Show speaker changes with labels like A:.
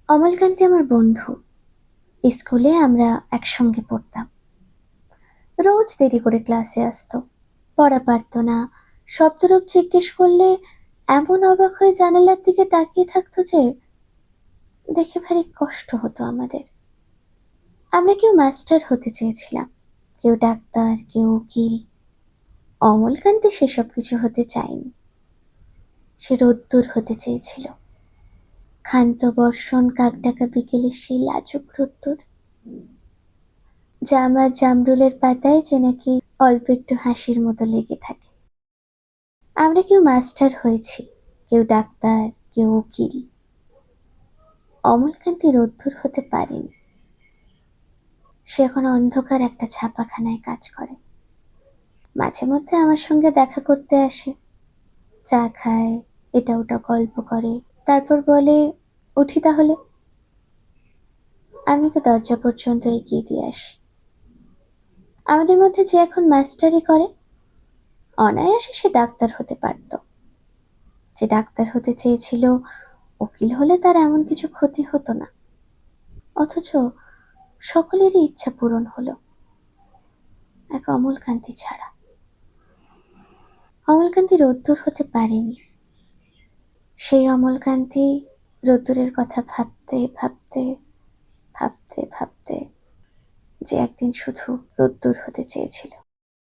A: অমলকান্তি আমার বন্ধু। স্কুলে আমরা একসঙ্গে পড়তাম। রোজ দেরি করে ক্লাসে আসতো, পড়া পারতো না। শব্দরূপ জিজ্ঞেস করলে এমন অবাক হয়ে জানালার দিকে তাকিয়ে থাকতো যে দেখে ভারী কষ্ট হতো আমাদের। আমরা কেউ মাস্টার হতে চেয়েছিলাম, কেউ ডাক্তার, কেউ উকিল। অমলকান্তি সেসব কিছু হতে চায়নি। সে রোদ্দুর হতে চেয়েছিল, ক্ষান্ত বর্ষণ, কাকডাকা বিকেলের সেই লাজুক রোদ্দুর, জাম আর জামরুলের পাতায় যে নাকি অল্প একটু হাসির মতো লেগে থাকে। আমরা কেউ মাস্টার হয়েছি, কেউ ডাক্তার, কেউ উকিল। অমলকান্তি রোদ্দুর হতে পারেনি। সে এখন অন্ধকার একটা ছাপাখানায় কাজ করে। মাঝে মধ্যে আমার সঙ্গে দেখা করতে আসে, চা খায়, এটা ওটা গল্প করে, তারপর বলে, উঠি তাহলে। আমি তো দরজা পর্যন্ত এগিয়ে দিয়ে আসি। আমাদের মধ্যে যে এখন মাস্টারি করে, অনায়াসে সে ডাক্তার হতে পারত। যে ডাক্তার হতে চেয়েছিল, উকিল হলে তার এমন কিছু ক্ষতি হতো না। অথচ সকলেরই ইচ্ছা পূরণ হলো, এক অমলকান্তি ছাড়া। অমলকান্তি রোদ্দুর হতে পারেনি। সেই অমলকান্তি রোদ্দুরের কথা ভাবতে ভাবতে ভাবতে ভাবতে যে একদিন শুধু রোদ্দুর হতে চেয়েছিল।